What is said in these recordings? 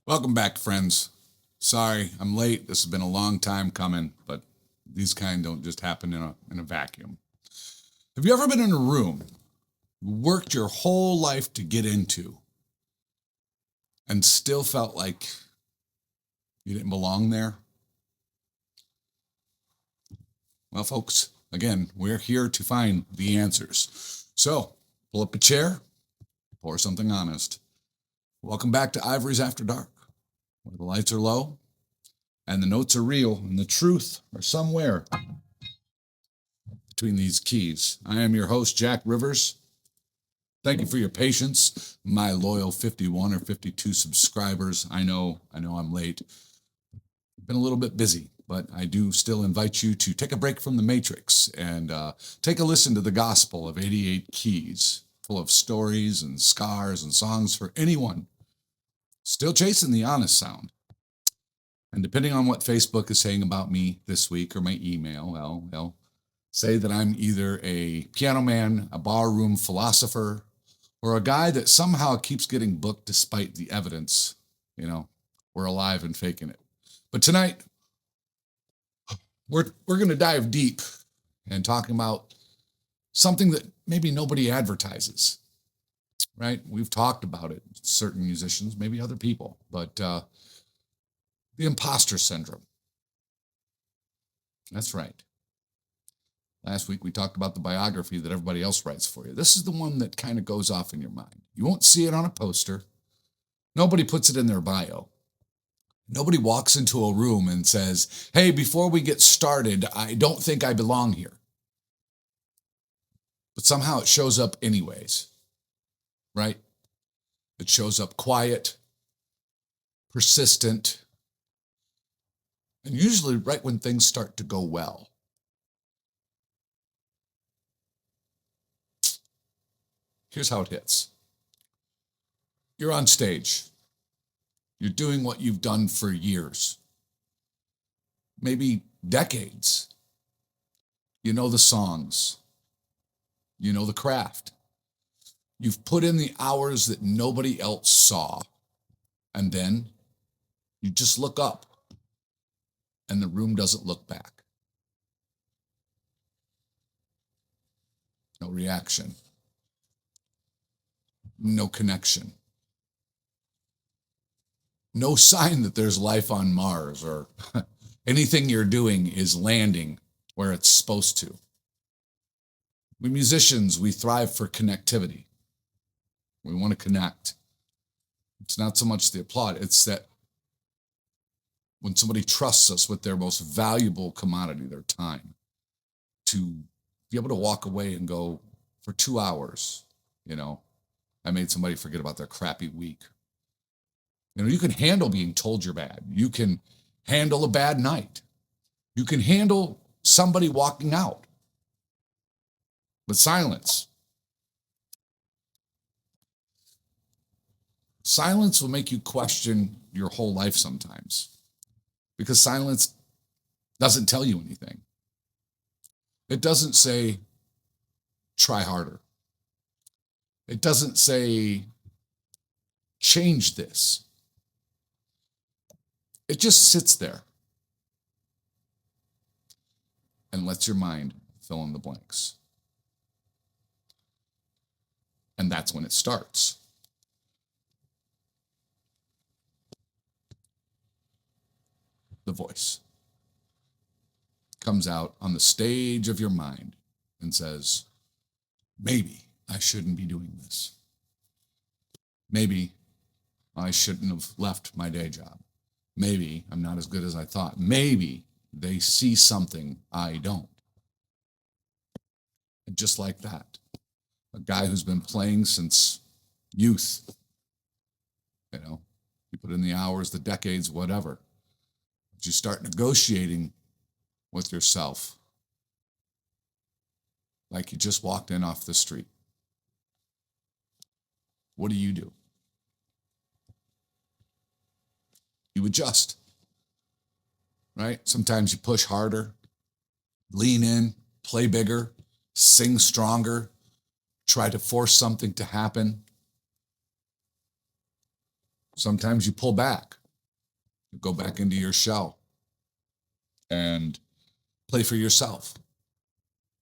Welcome back, friends. Sorry, I'm late. This has been a long time coming, but these kind don't just happen in a vacuum. Have you ever been in a room you worked your whole life to get into and still felt like you didn't belong there? Well, folks, again, we're here to find the answers. So, pull up a chair, pour something honest. Welcome back to Ivory's After Dark, where the lights are low and the notes are real and the truth are somewhere between these keys. I am your host, Jack Rivers. Thank you for your patience, my loyal 51 or 52 subscribers. I know I'm late. I've been a little bit busy, but I do still invite you to take a break from the Matrix and take a listen to the gospel of 88 keys, full of stories and scars and songs for anyone still chasing the honest sound. And depending on what Facebook is saying about me this week or my email, well, they'll say that I'm either a piano man, a barroom philosopher, or a guy that somehow keeps getting booked despite the evidence, we're alive and faking it. But tonight, we're going to dive deep and talking about something that maybe nobody advertises, right? We've talked about it, certain musicians, maybe other people, but the imposter syndrome. That's right. Last week, we talked about the biography that everybody else writes for you. This is the one that kind of goes off in your mind. You won't see it on a poster. Nobody puts it in their bio. Nobody walks into a room and says, hey, before we get started, I don't think I belong here. But somehow it shows up anyways, right? It shows up quiet, persistent, and usually right when things start to go well. Here's how it hits. You're on stage. You're doing what you've done for years, maybe decades. You know the songs. You know the craft. You've put in the hours that nobody else saw. And then you just look up and the room doesn't look back. No reaction. No connection. No sign that there's life on Mars or anything you're doing is landing where it's supposed to. We musicians, we thrive for connectivity. We want to connect. It's not so much the applaud, it's that when somebody trusts us with their most valuable commodity, their time, to be able to walk away and go for 2 hours, I made somebody forget about their crappy week. You can handle being told you're bad. You can handle a bad night. You can handle somebody walking out. But silence will make you question your whole life sometimes, because silence doesn't tell you anything. It doesn't say, try harder. It doesn't say, change this. It just sits there and lets your mind fill in the blanks. And that's when it starts. The voice comes out on the stage of your mind and says, maybe I shouldn't be doing this. Maybe I shouldn't have left my day job. Maybe I'm not as good as I thought. Maybe they see something I don't. And just like that, a guy who's been playing since youth, you put in the hours, the decades, whatever. But you start negotiating with yourself like you just walked in off the street. What do? You adjust, right? Sometimes you push harder, lean in, play bigger, sing stronger, try to force something to happen. Sometimes you pull back, you go back into your shell and play for yourself.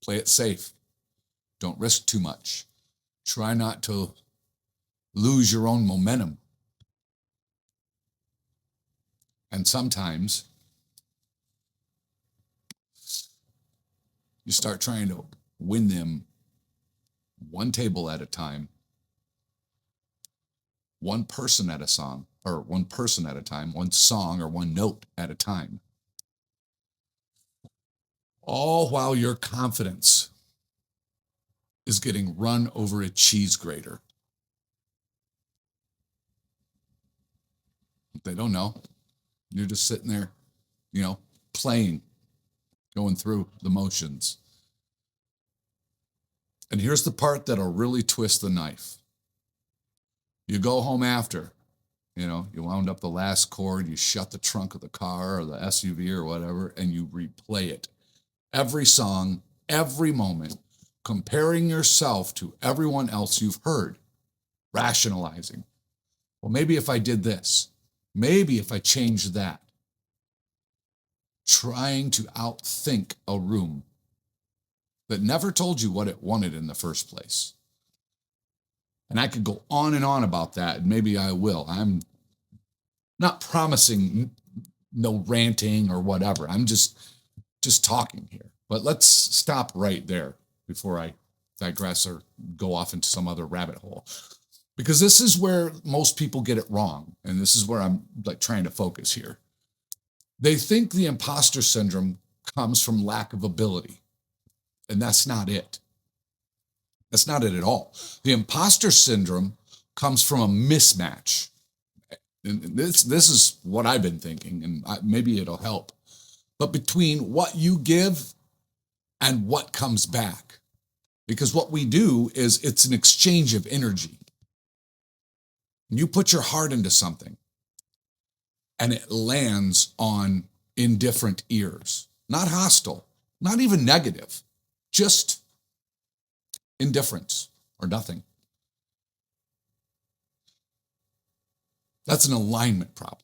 Play it safe. Don't risk too much. Try not to lose your own momentum. And sometimes you start trying to win them one table at a time, one person at a song, or one person at a time, one song or one note at a time. All while your confidence is getting run over a cheese grater. They don't know. You're just sitting there, playing, going through the motions. And here's the part that'll really twist the knife. You go home after, you wound up the last chord, you shut the trunk of the car or the SUV or whatever, and you replay it. Every song, every moment, comparing yourself to everyone else you've heard, rationalizing. Well, maybe if I did this, maybe if I changed that. Trying to outthink a room that never told you what it wanted in the first place. And I could go on and on about that, and maybe I will. I'm not promising no ranting or whatever. I'm just talking here. But let's stop right there before I digress or go off into some other rabbit hole. Because this is where most people get it wrong. And this is where I'm trying to focus here. They think the imposter syndrome comes from lack of ability. And that's not it. That's not it at all. The imposter syndrome comes from a mismatch. And this is what I've been thinking, and maybe it'll help. But between what you give and what comes back. Because what we do is it's an exchange of energy. You put your heart into something, and it lands on indifferent ears. Not hostile, not even negative, just indifference or nothing. That's an alignment problem.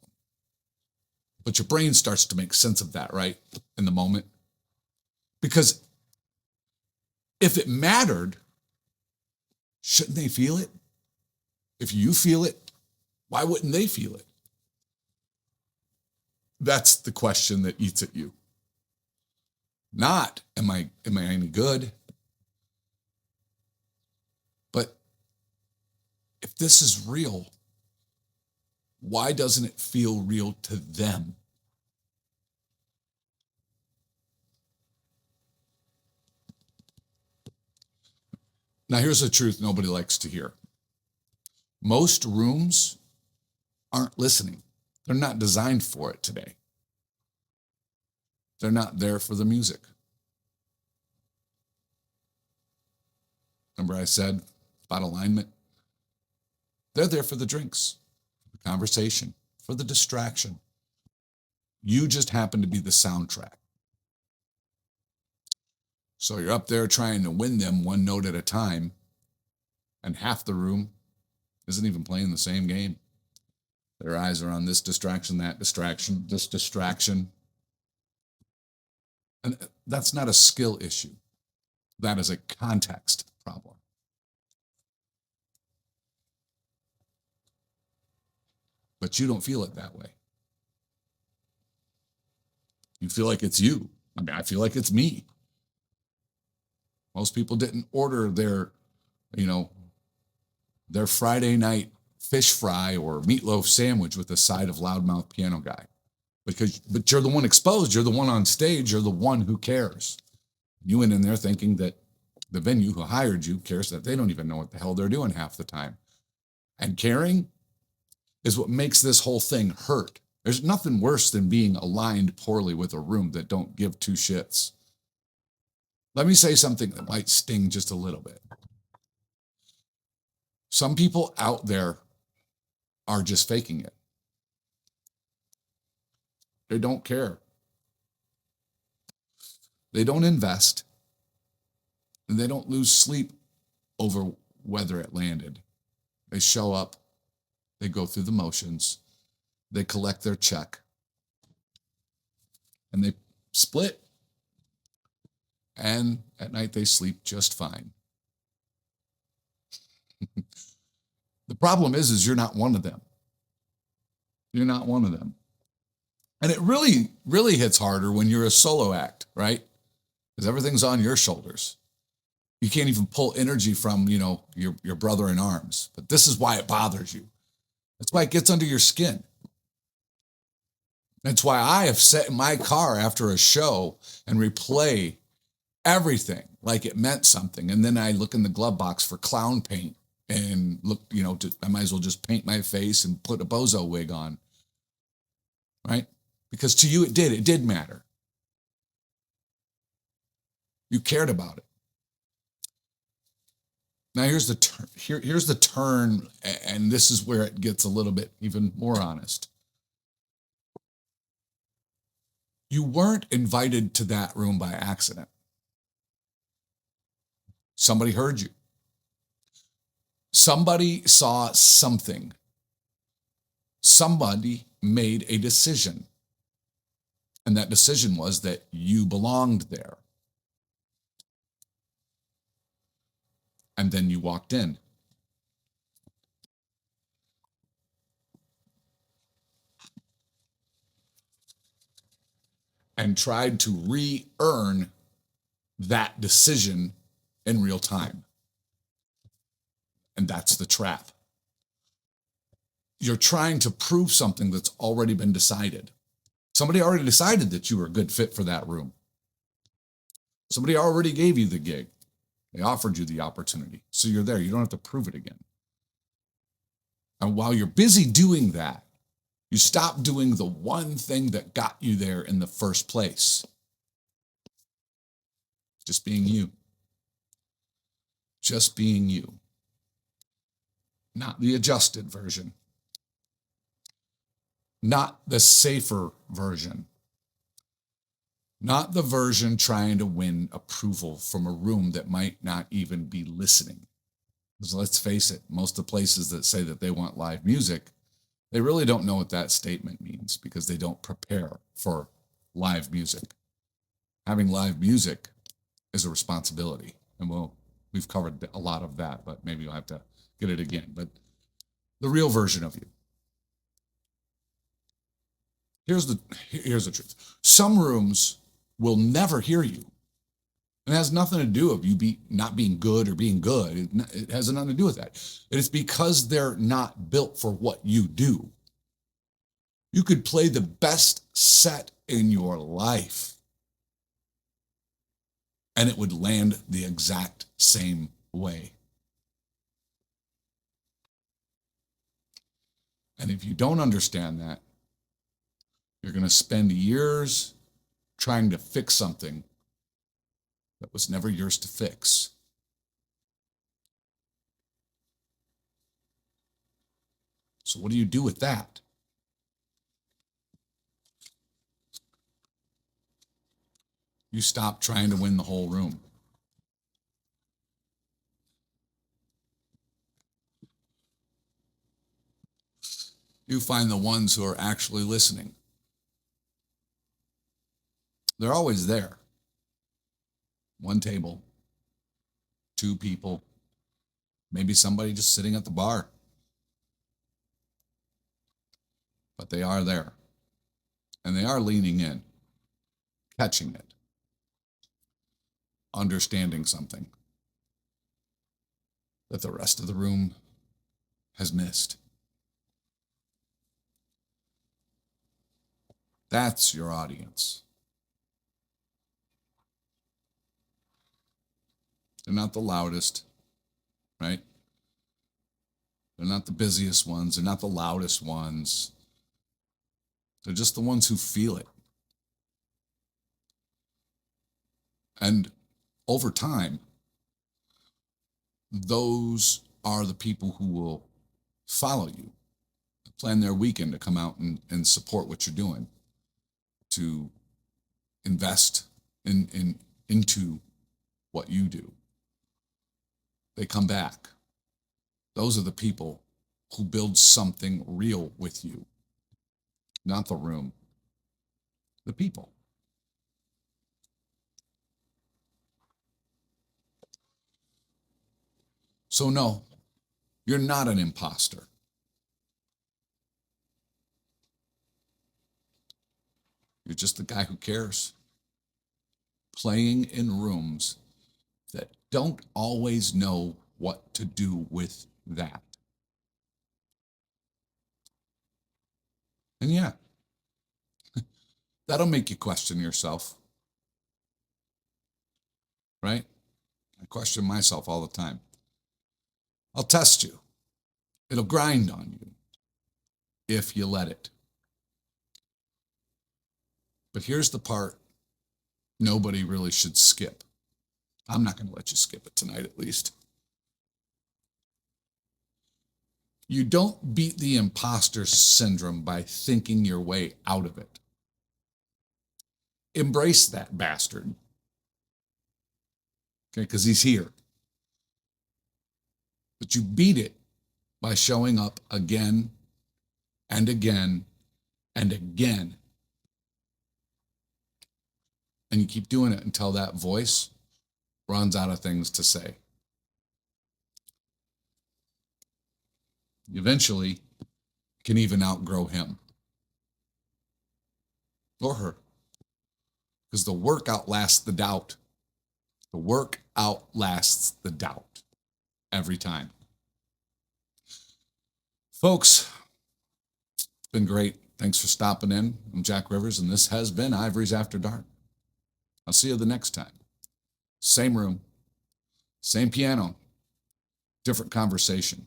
But your brain starts to make sense of that, right? In the moment. Because if it mattered, shouldn't they feel it? If you feel it, why wouldn't they feel it? That's the question that eats at you. Not, am I any good? But if this is real, why doesn't it feel real to them? Now, here's the truth nobody likes to hear. Most rooms aren't listening. They're not designed for it today. They're not there for the music. Remember I said about alignment? They're there for the drinks, the conversation, for the distraction. You just happen to be the soundtrack. So you're up there trying to win them one note at a time, and half the room isn't even playing the same game. Their eyes are on this distraction, that distraction, this distraction. And that's not a skill issue. That is a context problem. But you don't feel it that way. You feel like it's you. I mean, I feel like it's me. Most people didn't order their Friday night fish fry or meatloaf sandwich with a side of loudmouth piano guy. But you're the one exposed. You're the one on stage. You're the one who cares. You went in there thinking that the venue who hired you cares, that they don't even know what the hell they're doing half the time. And caring is what makes this whole thing hurt. There's nothing worse than being aligned poorly with a room that don't give two shits. Let me say something that might sting just a little bit. Some people out there are just faking it. They don't care. They don't invest. And they don't lose sleep over whether it landed. They show up They go through the motions, they collect their check, and they split. And at night they sleep just fine. The problem is you're not one of them. You're not one of them. And it really, really hits harder when you're a solo act, right? Because everything's on your shoulders. You can't even pull energy from, your brother in arms. But this is why it bothers you. That's why it gets under your skin. That's why I have sat in my car after a show and replay everything like it meant something. And then I look in the glove box for clown paint and look, I might as well just paint my face and put a bozo wig on, right? Because to you, it did matter. You cared about it. Now here's the turn. Here's the turn, and this is where it gets a little bit even more honest. You weren't invited to that room by accident. Somebody heard you. Somebody saw something. Somebody made a decision. And that decision was that you belonged there. And then you walked in. And tried to re-earn that decision in real time. And that's the trap. You're trying to prove something that's already been decided. Somebody already decided that you were a good fit for that room. Somebody already gave you the gig. They offered you the opportunity. So you're there. You don't have to prove it again. And while you're busy doing that, you stop doing the one thing that got you there in the first place. Just being you. Just being you. Not the adjusted version. Not the safer version. Not the version trying to win approval from a room that might not even be listening. Because let's face it, most of the places that say that they want live music, they really don't know what that statement means because they don't prepare for live music. Having live music is a responsibility. And we've covered a lot of that, but maybe you'll have to get it again. But the real version of you. Here's the truth. Some rooms will never hear you. It has nothing to do with you not being good or being good. It has nothing to do with that. It's because they're not built for what you do. You could play the best set in your life, and it would land the exact same way. And if you don't understand that, you're going to spend years trying to fix something that was never yours to fix. So what do you do with that? You stop trying to win the whole room. You find the ones who are actually listening. They're always there. One table, two people, maybe somebody just sitting at the bar. But they are there. And they are leaning in, catching it, understanding something that the rest of the room has missed. That's your audience. They're not the loudest, right? They're not the busiest ones. They're not the loudest ones. They're just the ones who feel it. And over time, those are the people who will follow you, plan their weekend to come out and support what you're doing, to invest into what you do. They come back. Those are the people who builds something real with you. Not the room, the people. So no, you're not an imposter. You're just the guy who cares. Playing in rooms that don't always know what to do with that. And yeah, that'll make you question yourself, right? I question myself all the time. I'll test you. It'll grind on you if you let it. But here's the part nobody really should skip. I'm not going to let you skip it tonight, at least. You don't beat the imposter syndrome by thinking your way out of it. Embrace that bastard. Okay, because he's here. But you beat it by showing up again and again and again. And you keep doing it until that voice runs out of things to say. You eventually can even outgrow him or her, because the work outlasts the doubt. The work outlasts the doubt every time. Folks, it's been great. Thanks for stopping in. I'm Jack Rivers, and this has been Ivory's After Dark. I'll see you the next time. Same room, same piano, different conversation.